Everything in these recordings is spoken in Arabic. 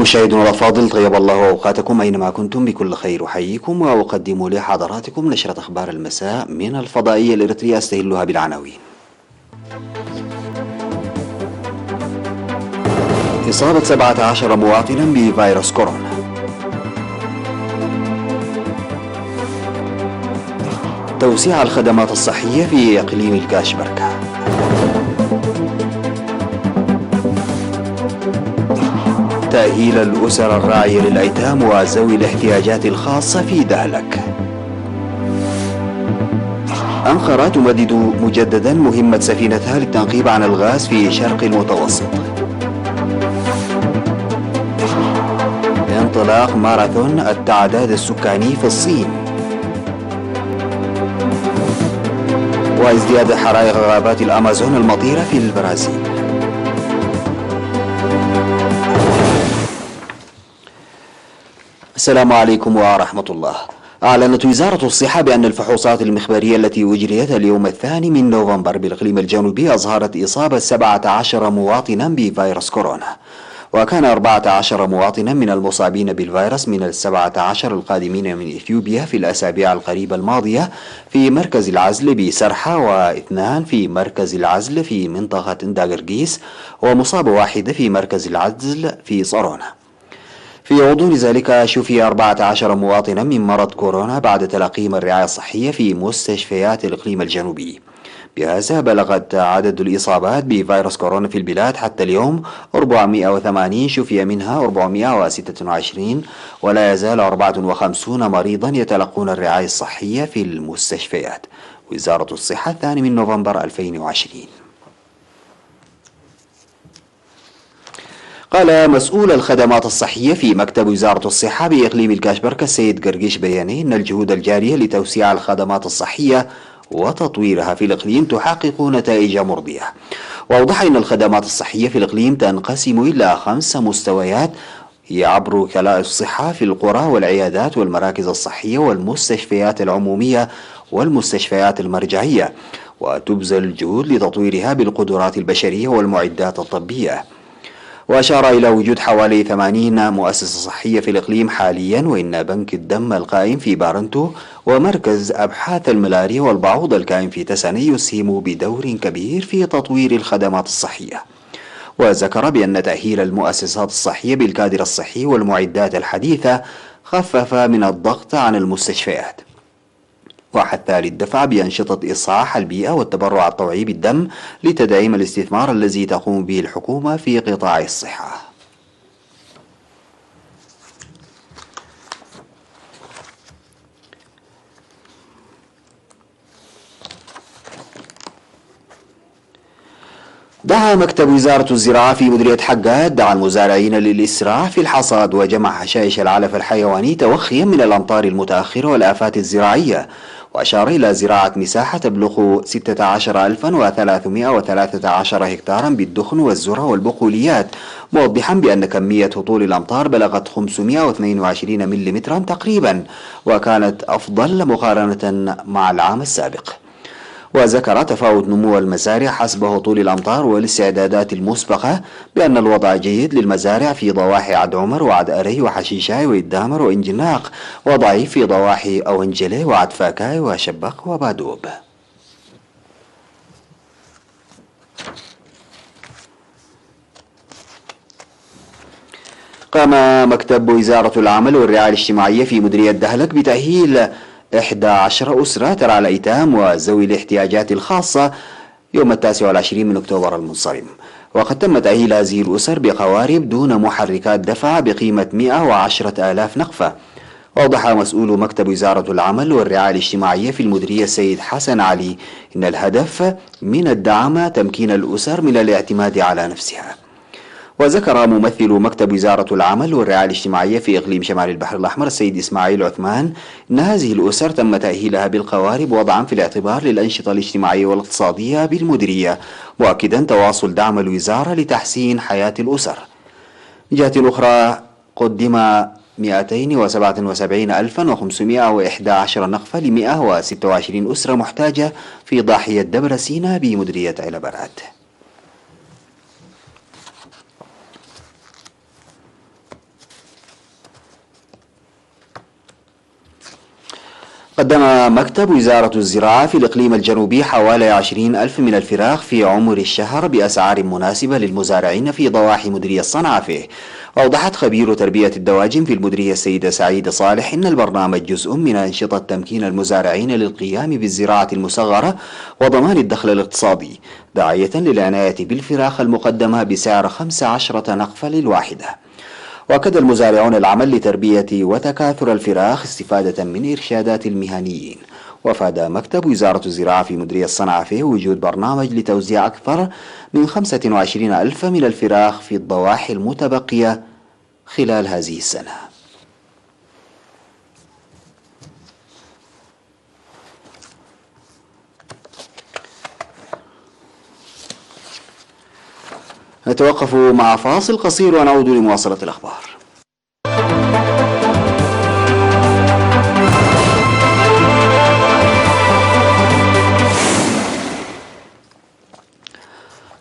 مشاهدينا الأفاضل، طيب الله أوقاتكم أينما كنتم بكل خير. أحييكم وأقدم لحضراتكم نشرة أخبار المساء من الفضائية الإريترية أستهلها بالعناوين. إصابة 17 مواطنا بفيروس كورونا. توسيع الخدمات الصحية في إقليم الكاشبركة. تأهيل الأسر الراعية للأيتام وذوي الاحتياجات الخاصة في دهلك. أنقرة تمدد مجددا مهمة سفينتها للتنقيب عن الغاز في شرق المتوسط. انطلاق ماراثون التعداد السكاني في الصين. وازدياد حرائق غابات الأمازون المطيرة في البرازيل. السلام عليكم ورحمة الله. أعلنت وزارة الصحة بأن الفحوصات المخبرية التي أجريت اليوم 2 من نوفمبر بالإقليم الجنوبي أظهرت إصابة 17 مواطنا بفيروس كورونا، وكان 14 مواطنا من المصابين بالفيروس من 17 القادمين من إثيوبيا في الأسابيع القريبة الماضية في مركز العزل بسرحة، واثنان في مركز العزل في منطقة داغرقيس، ومصابة واحدة في مركز العزل في صارونا. في غضون ذلك شفي 14 مواطنا من مرض كورونا بعد تلقيهم الرعاية الصحية في مستشفيات الإقليم الجنوبي. بهذا بلغت عدد الإصابات بفيروس كورونا في البلاد حتى اليوم 480، شفي منها 426، ولا يزال 54 مريضا يتلقون الرعاية الصحية في المستشفيات. وزارة الصحة 2 من نوفمبر 2020. قال مسؤول الخدمات الصحية في مكتب وزارة الصحة بإقليم الكاشبركة السيد قرقيش بياني أن الجهود الجارية لتوسيع الخدمات الصحية وتطويرها في الإقليم تحقق نتائج مرضية. وأوضح أن الخدمات الصحية في الإقليم تنقسم إلى 5 مستويات هي عبر كلاء الصحة في القرى والعيادات والمراكز الصحية والمستشفيات العمومية والمستشفيات المرجعية، وتبذل الجهود لتطويرها بالقدرات البشرية والمعدات الطبية. وأشار إلى وجود حوالي 80 مؤسسة صحية في الإقليم حاليا، وإن بنك الدم القائم في بارنتو ومركز أبحاث الملاريا والبعوض القائم في تساني يسهم بدور كبير في تطوير الخدمات الصحية. وذكر بأن تأهيل المؤسسات الصحية بالكادر الصحي والمعدات الحديثة خفف من الضغط عن المستشفيات، وحث للدفع بأنشطة إصلاح البيئة والتبرع الطوعي بالدم لتدعيم الاستثمار الذي تقوم به الحكومة في قطاع الصحة. دعا مكتب وزارة الزراعة في مديرية حقاد المزارعين للإسراع في الحصاد وجمع حشائش العلف الحيواني توخيا من الأمطار المتأخرة والآفات الزراعية، وأشار إلى زراعة مساحة تبلغ 16313 هكتارا بالدخن والذرة والبقوليات، موضحا بأن كمية هطول الأمطار بلغت 522 ملم تقريبا، وكانت أفضل مقارنة مع العام السابق. وذكر تفاوت نمو المزارع حسب هطول الأمطار والاستعدادات المسبقة بأن الوضع جيد للمزارع في ضواحي عد عمر وعد أري وحشيشاي وإدامر وإنجناق، وضعيف في ضواحي أونجلي وعد فاكاي وشبق وبادوب. قام مكتب وزارة العمل والرعاية الاجتماعية في مديرية دهلك بتأهيل 11 أسرة ترعى الأيتام وذوي الاحتياجات الخاصة يوم 29 من أكتوبر المنصرم، وقد تم تأهيل هذه الأسر بقوارب دون محركات دفع بقيمة 110,000 نقفة. وأوضح مسؤول مكتب وزارة العمل والرعاية الاجتماعية في المديرية السيد حسن علي إن الهدف من الدعم تمكين الأسر من الاعتماد على نفسها. وذكر ممثل مكتب وزارة العمل والرعاية الاجتماعية في إقليم شمال البحر الأحمر السيد إسماعيل عثمان أن هذه الأسر تم تأهيلها بالقوارب وضعا في الاعتبار للأنشطة الاجتماعية والاقتصادية بالمديرية، مؤكدا تواصل دعم الوزارة لتحسين حياة الأسر. من جهة أخرى قدم 277,511 نقفة ل 126 أسرة محتاجة في ضاحية دبر سينا بمديرية علبرات. قدم مكتب وزارة الزراعة في الإقليم الجنوبي حوالي 20 ألف من الفراخ في عمر الشهر بأسعار مناسبة للمزارعين في ضواحي مديرية صنعافة. وأوضحت خبير تربية الدواجن في المديرية السيدة سعيدة صالح إن البرنامج جزء من أنشطة تمكين المزارعين للقيام بالزراعة المصغرة وضمان الدخل الاقتصادي، داعية للعناية بالفراخ المقدمة بسعر 15 نقفة للواحدة. وأكد المزارعون العمل لتربية وتكاثر الفراخ استفادة من إرشادات المهنيين. وأفاد مكتب وزارة الزراعة في مديرية صنعافة وجود برنامج لتوزيع أكثر من 25 ألف من الفراخ في الضواحي المتبقية خلال هذه السنة. نتوقف مع فاصل قصير ونعود لمواصلة الأخبار.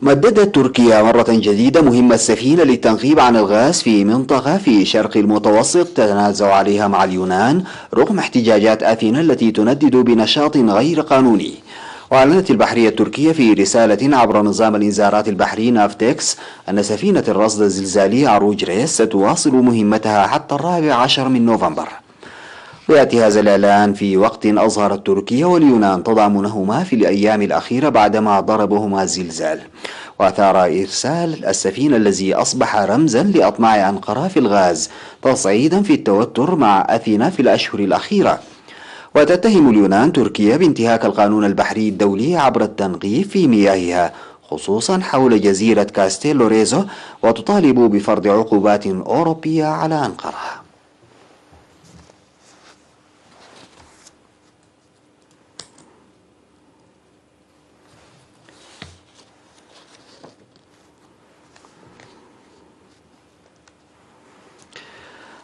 مددت تركيا مرة جديدة مهمة السفينة للتنقيب عن الغاز في منطقة في شرق المتوسط تتنازع عليها مع اليونان رغم احتجاجات أثينا التي تندد بنشاط غير قانوني. وأعلنت البحرية التركية في رسالة عبر نظام الإنذارات البحري نافتكس أن سفينة الرصد الزلزالي عروج ريس ستواصل مهمتها حتى 14 من نوفمبر. ويأتي هذا الإعلان في وقت أظهرت تركيا واليونان تضامنهما في الأيام الأخيرة بعدما ضربهما الزلزال، وأثار إرسال السفينة الذي أصبح رمزا لأطماع أنقرة في الغاز تصعيدا في التوتر مع أثينا في الأشهر الأخيرة. وتتهم اليونان تركيا بانتهاك القانون البحري الدولي عبر التنقيب في مياهها خصوصا حول جزيرة كاستيلو ريزو، وتطالب بفرض عقوبات أوروبية على أنقرة.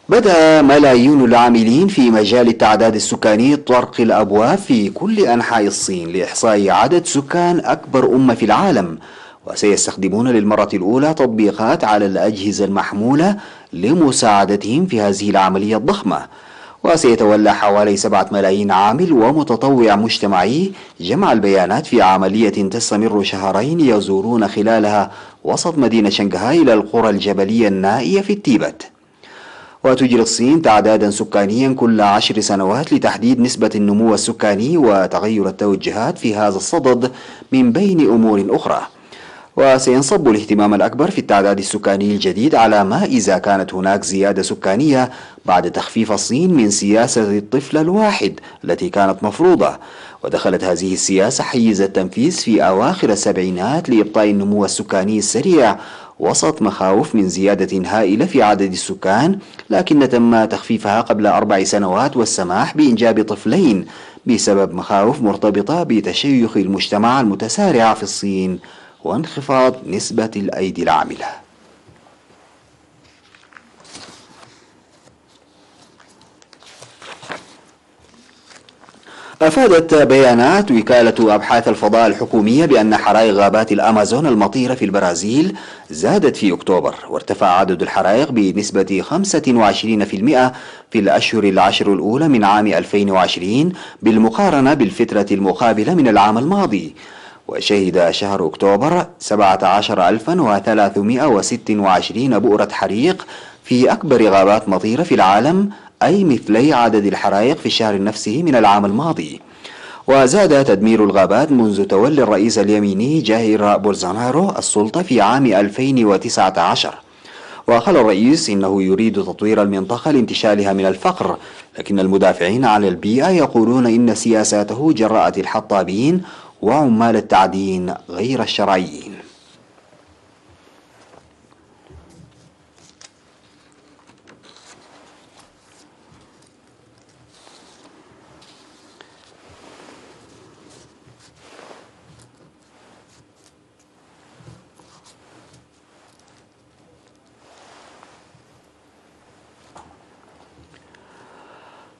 بدأ ملايين العاملين في مجال التعداد السكاني طرق الأبواب في كل أنحاء الصين لإحصاء عدد سكان أكبر أمة في العالم، وسيستخدمون للمرة الأولى تطبيقات على الأجهزة المحمولة لمساعدتهم في هذه العملية الضخمة. وسيتولى حوالي 7 ملايين عامل ومتطوع مجتمعي جمع البيانات في عملية تستمر شهرين يزورون خلالها وسط مدينة شنغهاي إلى القرى الجبلية النائية في التيبت. وتجري الصين تعدادا سكانيا كل 10 سنوات لتحديد نسبة النمو السكاني وتغير التوجهات في هذا الصدد من بين أمور أخرى. وسينصب الاهتمام الأكبر في التعداد السكاني الجديد على ما إذا كانت هناك زيادة سكانية بعد تخفيف الصين من سياسة الطفل الواحد التي كانت مفروضة. ودخلت هذه السياسة حيز التنفيذ في أواخر السبعينات لإبطاء النمو السكاني السريع وسط مخاوف من زيادة هائلة في عدد السكان، لكن تم تخفيفها قبل 4 سنوات والسماح بإنجاب طفلين بسبب مخاوف مرتبطة بتشيخ المجتمع المتسارع في الصين وانخفاض نسبة الأيدي العاملة. أفادت بيانات وكالة أبحاث الفضاء الحكومية بأن حرائق غابات الأمازون المطيرة في البرازيل زادت في أكتوبر، وارتفع عدد الحرائق بنسبة 25% في الأشهر العشر الأولى من عام 2020 بالمقارنة بالفترة المقابلة من العام الماضي. وشهد شهر أكتوبر 17326 بؤرة حريق في أكبر غابات مطيرة في العالم، أي مثلي عدد الحرائق في الشهر نفسه من العام الماضي. وزاد تدمير الغابات منذ تولي الرئيس اليميني جاير بولسونارو السلطة في عام 2019. وقال الرئيس إنه يريد تطوير المنطقة لانتشالها من الفقر، لكن المدافعين عن البيئة يقولون إن سياساته جرأت الحطابين وعمال التعدين غير الشرعيين.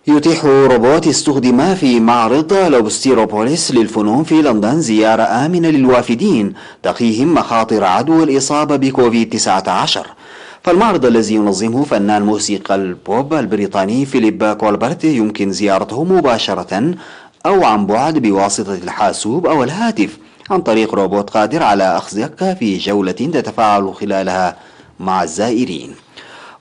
يتيح روبوت استخدم في معرض لوبستيروبوليس للفنون في لندن زيارة آمنة للوافدين تقيهم مخاطر عدوى الإصابة بكوفيد-19. فالمعرض الذي ينظمه فنان موسيقى البوب البريطاني فيليب كولبرت يمكن زيارته مباشرة أو عن بعد بواسطة الحاسوب أو الهاتف عن طريق روبوت قادر على أخذك في جولة تتفاعل خلالها مع الزائرين.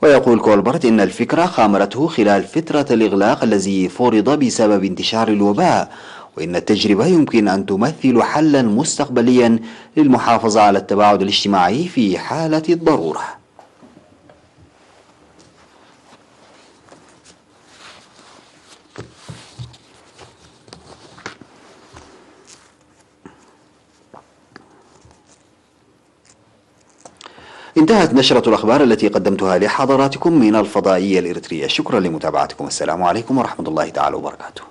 ويقول كولبرت إن الفكرة خامرته خلال فترة الإغلاق الذي فرض بسبب انتشار الوباء، وإن التجربة يمكن أن تمثل حلا مستقبليا للمحافظة على التباعد الاجتماعي في حالة الضرورة. انتهت نشرة الأخبار التي قدمتها لحضراتكم من الفضائية الإريترية. شكرا لمتابعتكم. السلام عليكم ورحمة الله تعالى وبركاته.